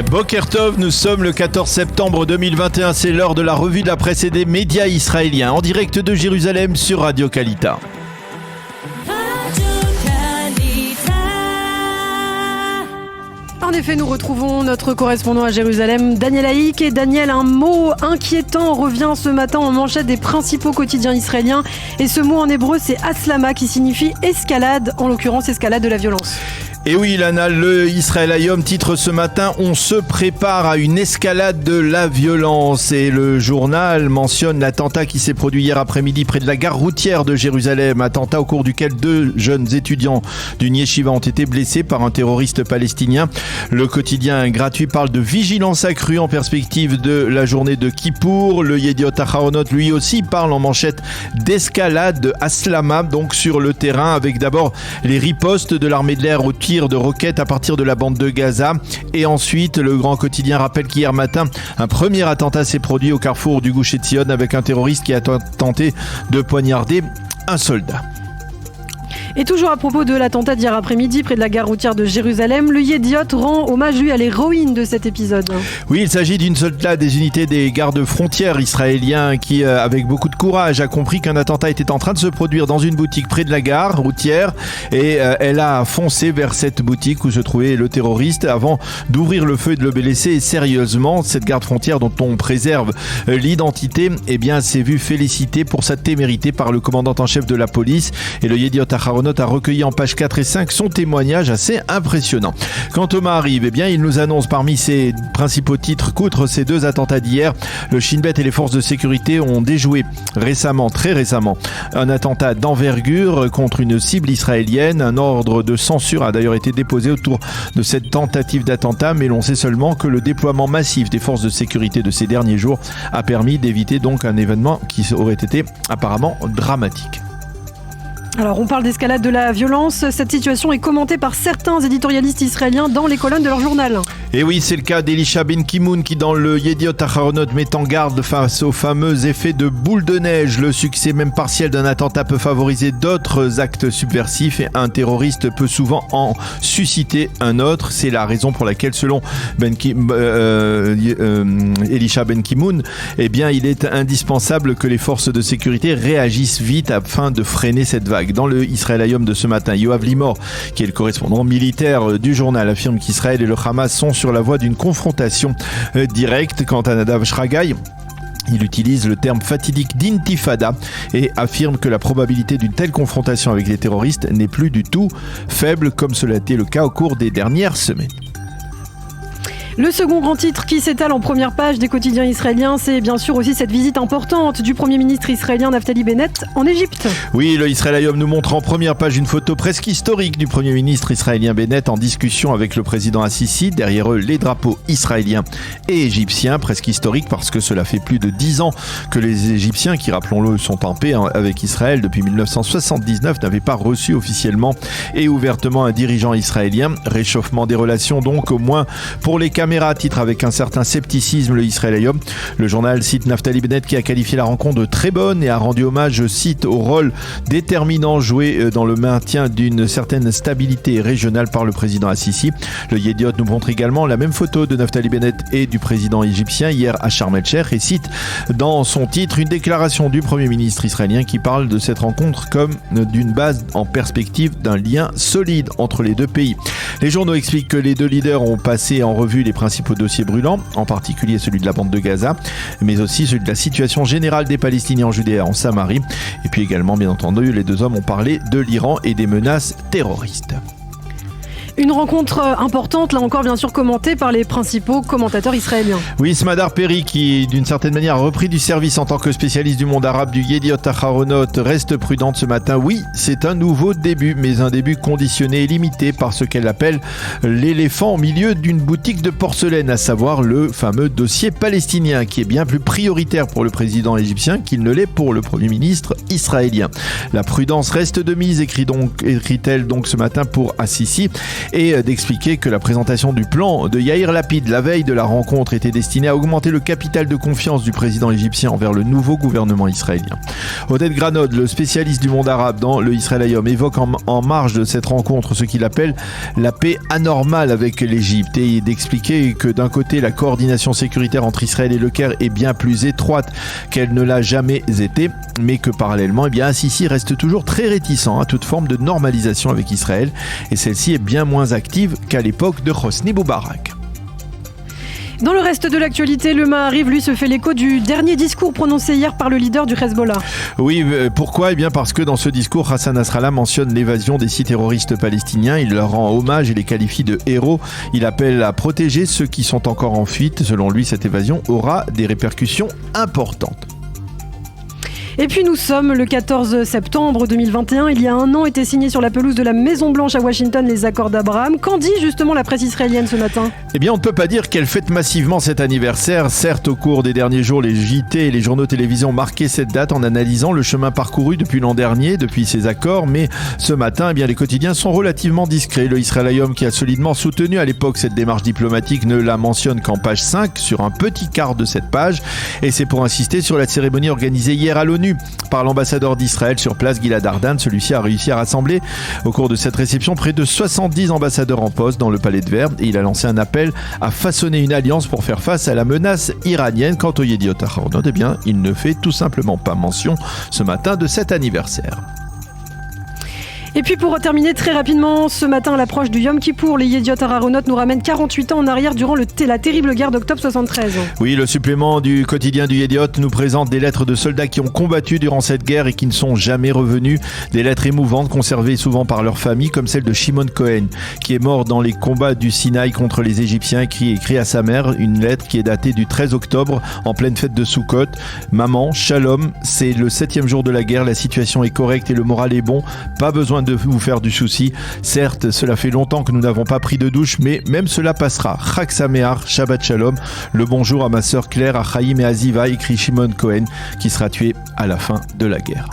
Boker Tov, nous sommes le 14 septembre 2021, c'est l'heure de la revue de la presse et des médias israéliens, en direct de Jérusalem sur Radio Kalita. En effet, nous retrouvons notre correspondant à Jérusalem, Daniel Haïk. Et Daniel, un mot inquiétant revient ce matin en manchette des principaux quotidiens israéliens. Et ce mot en hébreu, c'est aslama, qui signifie escalade, en l'occurrence escalade de la violence. Et oui, Lana, le Israël Hayom titre ce matin « On se prépare à une escalade de la violence ». Et le journal mentionne l'attentat qui s'est produit hier après-midi près de la gare routière de Jérusalem. Attentat au cours duquel 2 jeunes étudiants d'une yeshiva ont été blessés par un terroriste palestinien. Le quotidien gratuit parle de vigilance accrue en perspective de la journée de Kippour. Le Yediot Aharonot, lui aussi, parle en manchette d'escalade de Aslama, donc sur le terrain, avec d'abord les ripostes de l'armée de l'air au tir de roquettes à partir de la bande de Gaza. Et ensuite, le grand quotidien rappelle qu'hier matin, un premier attentat s'est produit au carrefour du Gush Etzion avec un terroriste qui a tenté de poignarder un soldat. Et toujours à propos de l'attentat d'hier après-midi près de la gare routière de Jérusalem, le Yediot rend hommage lui à l'héroïne de cet épisode. Oui, il s'agit d'une soldat des unités des gardes-frontières israéliens qui, avec beaucoup de courage, a compris qu'un attentat était en train de se produire dans une boutique près de la gare routière et elle a foncé vers cette boutique où se trouvait le terroriste avant d'ouvrir le feu et de le blesser sérieusement. Cette garde-frontière dont on préserve l'identité, eh bien, s'est vue félicitée pour sa témérité par le commandant en chef de la police et le Yediot Aharonot a recueilli en pages 4 et 5 son témoignage assez impressionnant. Quand Thomas arrive, eh bien, il nous annonce parmi ses principaux titres qu'outre ces 2 attentats d'hier, le Shin Bet et les forces de sécurité ont déjoué très récemment, un attentat d'envergure contre une cible israélienne. Un ordre de censure a d'ailleurs été déposé autour de cette tentative d'attentat, mais l'on sait seulement que le déploiement massif des forces de sécurité de ces derniers jours a permis d'éviter donc un événement qui aurait été apparemment dramatique. Alors on parle d'escalade de la violence, cette situation est commentée par certains éditorialistes israéliens dans les colonnes de leur journal. Et oui, c'est le cas d'Elisha Ben-Kimoun qui dans le Yediot Aharonot met en garde face au fameux effet de boule de neige. Le succès même partiel d'un attentat peut favoriser d'autres actes subversifs et un terroriste peut souvent en susciter un autre. C'est la raison pour laquelle selon Elisha Ben-Kimoun, eh bien, il est indispensable que les forces de sécurité réagissent vite afin de freiner cette vague. Dans le Israël Hayom de ce matin, Yoav Limor, qui est le correspondant militaire du journal, affirme qu'Israël et le Hamas sont sur la voie d'une confrontation directe. Quant à Nadav Shragai, il utilise le terme fatidique d'intifada et affirme que la probabilité d'une telle confrontation avec les terroristes n'est plus du tout faible, comme cela a été le cas au cours des dernières semaines. Le second grand titre qui s'étale en première page des quotidiens israéliens, c'est bien sûr aussi cette visite importante du Premier ministre israélien Naftali Bennett en Égypte. Oui, le Israël Hayom nous montre en première page une photo presque historique du Premier ministre israélien Bennett en discussion avec le président Assisi. Derrière eux, les drapeaux israéliens et égyptiens, presque historique parce que cela fait plus de 10 ans que les Égyptiens, qui rappelons-le sont en paix avec Israël depuis 1979, n'avaient pas reçu officiellement et ouvertement un dirigeant israélien. Réchauffement des relations donc, au moins pour les caméra titre avec un certain scepticisme le Israël Hayom. Le journal cite Naftali Bennett qui a qualifié la rencontre de très bonne et a rendu hommage, je cite, au rôle déterminant joué dans le maintien d'une certaine stabilité régionale par le président Assisi. Le Yediot nous montre également la même photo de Naftali Bennett et du président égyptien hier à Sharm el-Sheikh et cite dans son titre une déclaration du Premier ministre israélien qui parle de cette rencontre comme d'une base en perspective d'un lien solide entre les 2 pays. Les journaux expliquent que les 2 leaders ont passé en revue les principaux dossiers brûlants, en particulier celui de la bande de Gaza, mais aussi celui de la situation générale des Palestiniens en Judée et en Samarie. Et puis également, bien entendu, les 2 hommes ont parlé de l'Iran et des menaces terroristes. Une rencontre importante, là encore bien sûr commentée par les principaux commentateurs israéliens. Oui, Smadar Perry, qui d'une certaine manière a repris du service en tant que spécialiste du monde arabe du Yediot Aharonot, reste prudente ce matin. Oui, c'est un nouveau début, mais un début conditionné et limité par ce qu'elle appelle l'éléphant au milieu d'une boutique de porcelaine, à savoir le fameux dossier palestinien, qui est bien plus prioritaire pour le président égyptien qu'il ne l'est pour le Premier ministre israélien. La prudence reste de mise, écrit-elle donc ce matin pour Assisi. et d'expliquer que la présentation du plan de Yair Lapid la veille de la rencontre était destinée à augmenter le capital de confiance du président égyptien envers le nouveau gouvernement israélien. Oded Granod, le spécialiste du monde arabe dans le Israël Hayom, évoque en marge de cette rencontre ce qu'il appelle la paix anormale avec l'Égypte et d'expliquer que d'un côté la coordination sécuritaire entre Israël et le Caire est bien plus étroite qu'elle ne l'a jamais été, mais que parallèlement, Sisi reste toujours très réticent à toute forme de normalisation avec Israël et celle-ci est bien moins active qu'à l'époque de Hosni Moubarak. Dans le reste de l'actualité, le Maariv, lui, se fait l'écho du dernier discours prononcé hier par le leader du Hezbollah. Oui, pourquoi ? Parce que dans ce discours, Hassan Nasrallah mentionne l'évasion des 6 terroristes palestiniens. Il leur rend hommage et les qualifie de héros. Il appelle à protéger ceux qui sont encore en fuite. Selon lui, cette évasion aura des répercussions importantes. Et puis nous sommes le 14 septembre 2021. Il y a un an étaient signés sur la pelouse de la Maison-Blanche à Washington les accords d'Abraham. Qu'en dit justement la presse israélienne ce matin ? On ne peut pas dire qu'elle fête massivement cet anniversaire. Certes, au cours des derniers jours, les JT et les journaux télévisés ont marqué cette date en analysant le chemin parcouru depuis l'an dernier, depuis ces accords. Mais ce matin, les quotidiens sont relativement discrets. Le Israël Hayom, qui a solidement soutenu à l'époque cette démarche diplomatique, ne la mentionne qu'en page 5, sur un petit quart de cette page. Et c'est pour insister sur la cérémonie organisée hier à l'ONU par l'ambassadeur d'Israël sur place, Gilad Ardan. Celui-ci a réussi à rassembler au cours de cette réception près de 70 ambassadeurs en poste dans le Palais de Verre et il a lancé un appel à façonner une alliance pour faire face à la menace iranienne. Quant au Yediot Ahronoth, il ne fait tout simplement pas mention ce matin de cet anniversaire. Et puis pour terminer très rapidement, ce matin à l'approche du Yom Kippour, les Yediot Ahronoth nous ramènent 48 ans en arrière durant la terrible guerre d'octobre 73. Oui, le supplément du quotidien du Yediot nous présente des lettres de soldats qui ont combattu durant cette guerre et qui ne sont jamais revenus. Des lettres émouvantes conservées souvent par leur famille, comme celle de Shimon Cohen, qui est mort dans les combats du Sinaï contre les Égyptiens, qui écrit à sa mère une lettre qui est datée du 13 octobre, en pleine fête de Sukkot. Maman, shalom, c'est le 7e jour de la guerre, la situation est correcte et le moral est bon, pas besoin de vous faire du souci. Certes, cela fait longtemps que nous n'avons pas pris de douche, mais même cela passera. Chag Sameach, Shabbat Shalom. Le bonjour à ma sœur Claire, à Chaim et à Ziva, écrit Shimon Cohen, qui sera tué à la fin de la guerre.